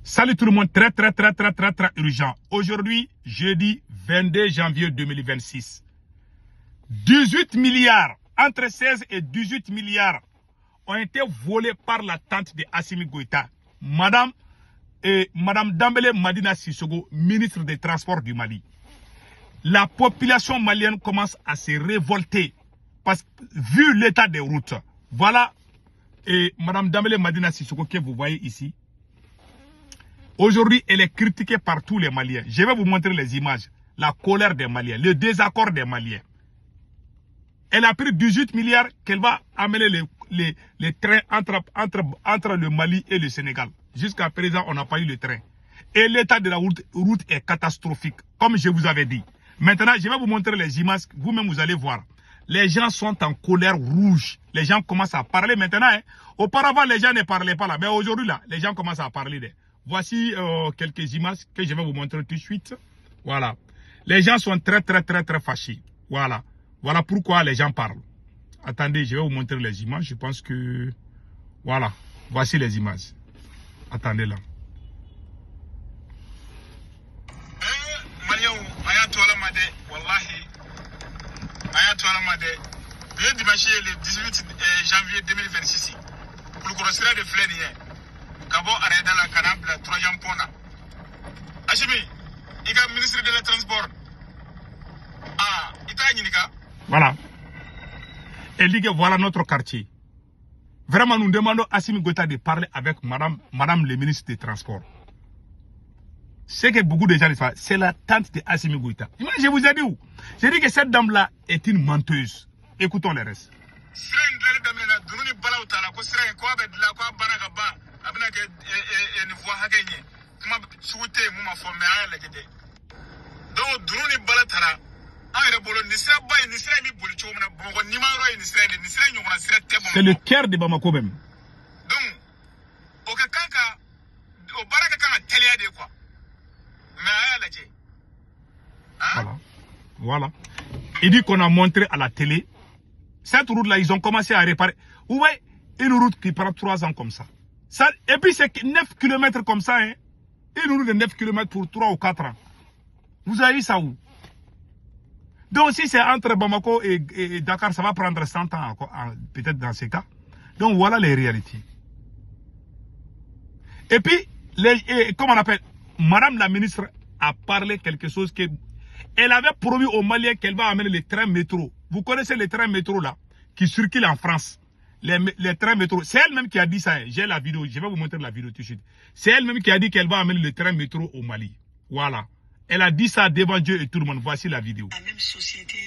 Salut tout le monde, très urgent. Aujourd'hui, jeudi 22 janvier 2026. 18 milliards, entre 16 et 18 milliards ont été volés par la tante de Assimi Goïta. Madame Dambélé Madina Sissoko, ministre des Transports du Mali. La population malienne commence à se révolter parce que vu l'état des routes, voilà, et Madame Dambélé Madina Sissoko que vous voyez ici, aujourd'hui, elle est critiquée par tous les Maliens. Je vais vous montrer les images, la colère des Maliens, le désaccord des Maliens. Elle a pris 18 milliards qu'elle va amener les trains entre le Mali et le Sénégal. Jusqu'à présent, on n'a pas eu le train. Et l'état de la route est catastrophique, comme je vous avais dit. Maintenant, je vais vous montrer les images, vous-même vous allez voir. Les gens sont en colère rouge. Les gens commencent à parler maintenant. Hein. Auparavant, les gens ne parlaient pas là. Mais aujourd'hui, là, les gens commencent à parler. Voici quelques images que je vais vous montrer tout de suite. Voilà. Les gens sont très fâchés. Voilà. Voilà pourquoi les gens parlent. Attendez, je vais vous montrer les images. Je pense que... Voilà. Voici les images. Attendez là. Le dimanche le 18 janvier 2026. Pour le grossir de Flénier. Kabo arrêté la canable la troisième pona. Achimi, il est ministre de la Transport. Ah, il est Voilà. Elle dit que voilà notre quartier. Vraiment, nous demandons à Assimi Goïta de parler avec madame le ministre des Transports. Ce que beaucoup de gens disent, c'est la tante de Assimi Goïta. Je vous ai dit où? J'ai dit que cette dame-là est une menteuse. Écoutons le reste. C'est le cœur de Bamako même. Voilà. Voilà. Il dit qu'on a montré à la télé. Cette route-là, ils ont commencé à réparer. Vous voyez, une route qui prend 3 ans comme ça. Et puis c'est 9 km comme ça. Hein. Une route de 9 km pour 3 ou 4 ans. Vous avez vu ça où? Donc si c'est entre Bamako et Dakar, ça va prendre 100 ans peut-être dans ces cas. Donc voilà les réalités. Et puis, comment on appelle, Madame la ministre a parlé quelque chose que... Elle avait promis aux Maliens qu'elle va amener les trains métro. Vous connaissez les trains métro là, qui circulent en France. Les trains métro. C'est elle-même qui a dit ça. J'ai la vidéo. Je vais vous montrer la vidéo tout de suite. C'est elle-même qui a dit qu'elle va amener les trains métro au Mali. Voilà. Elle a dit ça devant Dieu et tout le monde. Voici la vidéo. La même société,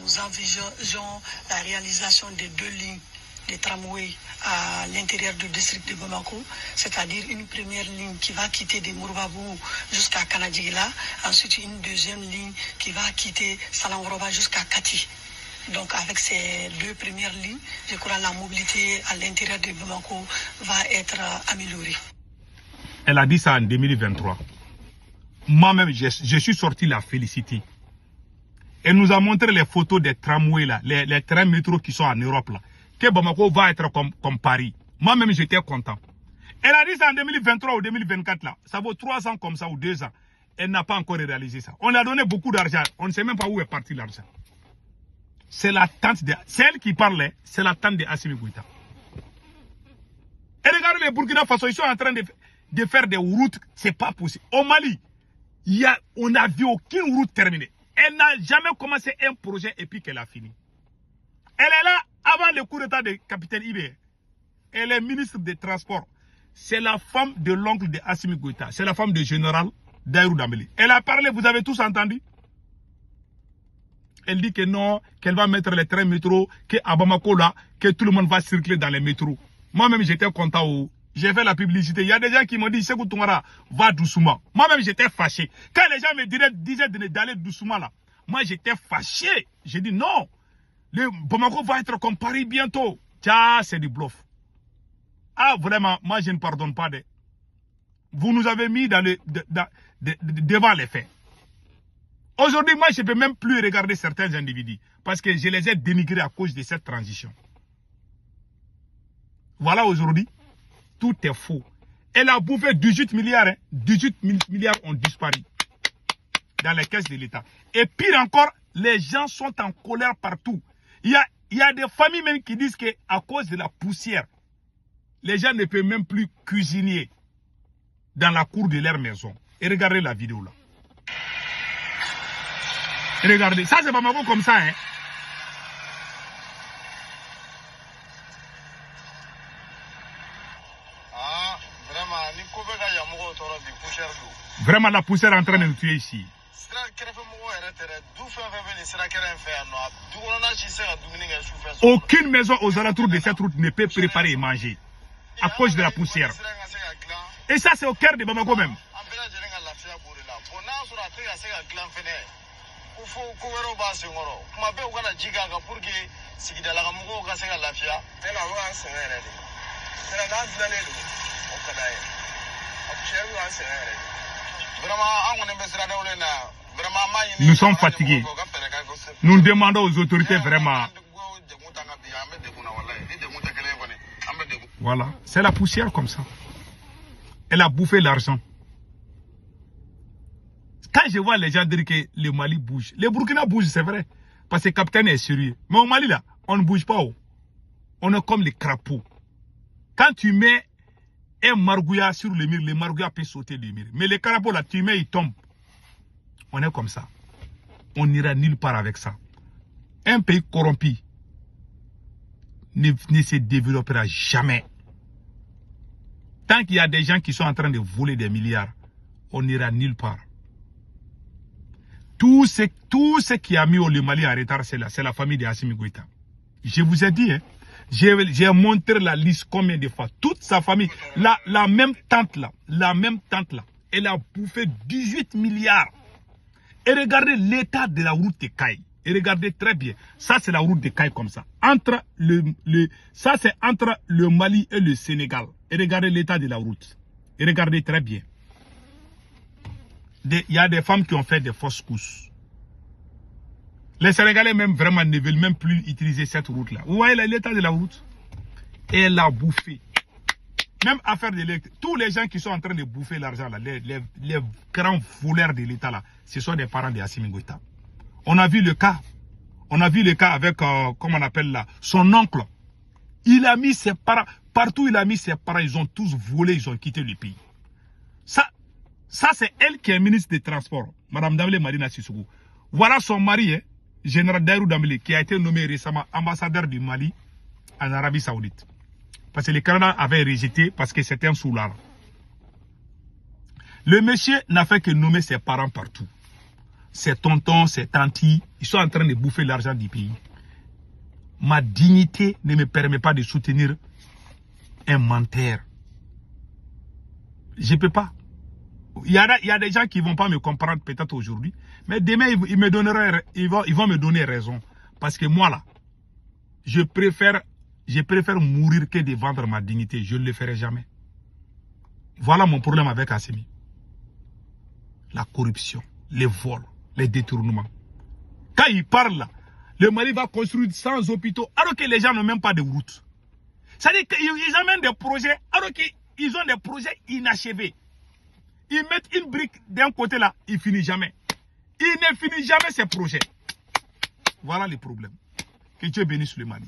nous envisageons la réalisation de 2 lignes de tramway à l'intérieur du district de Bamako, c'est-à-dire une première ligne qui va quitter de Mourbabou jusqu'à Kanadjigila, ensuite une deuxième ligne qui va quitter Salangoroba jusqu'à Kati. Donc avec ces 2 premières lignes, je crois que la mobilité à l'intérieur de Bamako va être améliorée. Elle a dit ça en 2023. Moi-même, je suis sorti la féliciter. Elle nous a montré les photos des tramways là, les trains métro qui sont en Europe là. Que Bamako va être comme Paris. Moi-même, j'étais content. Elle a dit ça en 2023 ou 2024 là. Ça vaut 3 ans comme ça ou 2 ans. Elle n'a pas encore réalisé ça. On lui a donné beaucoup d'argent. On ne sait même pas où est parti l'argent. C'est la tante de... C'est elle qui parlait. C'est la tante de Assimi Goïta. Et regardez les Burkina Faso. Ils sont en train de faire des routes. C'est pas possible. Au Mali, on n'a vu aucune route terminée. Elle n'a jamais commencé un projet et puis qu'elle a fini. Elle est là avant le coup d'état de capitaine Ibé. Elle est ministre des Transports. C'est la femme de l'oncle de Assimi Goïta. C'est la femme du général Daïrou Dambélé. Elle a parlé, vous avez tous entendu? Elle dit que non, qu'elle va mettre les trains métro, qu'à Bamako là, que tout le monde va circuler dans les métros. Moi-même, j'étais content. J'ai fait la publicité. Il y a des gens qui m'ont dit, Sékou Toumara, va doucement. Moi-même, j'étais fâché. Quand les gens me disaient d'aller doucement là, moi, j'étais fâché. J'ai dit non. Le Bamako va être comme Paris bientôt. Tiens, c'est du bluff. Ah, vraiment, moi, je ne pardonne pas. Vous nous avez mis devant les faits. Aujourd'hui, moi, je ne peux même plus regarder certains individus parce que je les ai dénigrés à cause de cette transition. Voilà, aujourd'hui, tout est faux. Elle a bouffé 18 milliards. Hein. 18 milliards ont disparu dans les caisses de l'État. Et pire encore, les gens sont en colère partout. Il y a des familles même qui disent qu'à cause de la poussière, les gens ne peuvent même plus cuisiner dans la cour de leur maison. Et regardez la vidéo là. Regardez, ça c'est Bamako comme ça. Hein. Vraiment, la poussière est en train de nous tuer ici. Aucune maison aux alentours de cette route ne peut préparer et manger à cause de la poussière. Et ça, c'est au cœur de Bamako même. Nous sommes fatigués. Nous demandons aux autorités vraiment. Voilà, c'est la poussière comme ça. Elle a bouffé l'argent. Quand je vois les gens dire que le Mali bouge, le Burkina bouge, c'est vrai. Parce que le capitaine est sérieux. Mais au Mali, là, on ne bouge pas. On est comme les crapauds. Quand tu mets un margouillat sur le mur, le margouillat peut sauter du mur. Mais les crapauds, là, tu mets, ils tombent. On est comme ça. On n'ira nulle part avec ça. Un pays corrompu ne se développera jamais. Tant qu'il y a des gens qui sont en train de voler des milliards, on n'ira nulle part. Tout ce qui a mis le Mali en retard, c'est la famille de Assimi Goïta. Je vous ai dit, hein, j'ai montré la liste combien de fois. Toute sa famille, la même tante là, elle a bouffé 18 milliards. Et regardez l'état de la route de Caille. Et regardez très bien. Ça, c'est la route de Caille comme ça. Ça, c'est entre le Mali et le Sénégal. Et regardez l'état de la route. Et regardez très bien. Il y a des femmes qui ont fait des fausses couches. Les Sénégalais même vraiment ne veulent même plus utiliser cette route-là. Vous voyez l'état de la route? Et elle a bouffé. Même affaire de l'électricité. Tous les gens qui sont en train de bouffer l'argent, les grands voleurs de l'État, là, ce sont des parents de Assimi Goïta. On a vu le cas. On a vu le cas avec, comment on appelle là, son oncle. Il a mis ses parents, partout il a mis ses parents, ils ont tous volé, ils ont quitté le pays. Ça c'est elle qui est ministre des Transports, Madame Dambélé Marina Sissoko. Voilà son mari, hein, Général Dairou Dambélé, qui a été nommé récemment ambassadeur du Mali en Arabie Saoudite. Parce que le Canada avait rejeté parce que c'était un soulard. Le monsieur n'a fait que nommer ses parents partout. Ses tontons, ses tantis, ils sont en train de bouffer l'argent du pays. Ma dignité ne me permet pas de soutenir un menteur. Je ne peux pas. Il y a des gens qui ne vont pas me comprendre peut-être aujourd'hui. Mais demain, ils vont me donner raison. Parce que moi là, je préfère mourir que de vendre ma dignité. Je ne le ferai jamais. Voilà mon problème avec Assimi. La corruption, les vols, les détournements. Quand il parle là, le Mali va construire 100 hôpitaux alors que les gens n'ont même pas de route. C'est-à-dire qu'ils amènent des projets alors qu'ils ont des projets inachevés. Ils mettent une brique d'un côté là, il ne finit jamais. Il ne finit jamais ces projets. Voilà le problème. Que Dieu bénisse le Mali.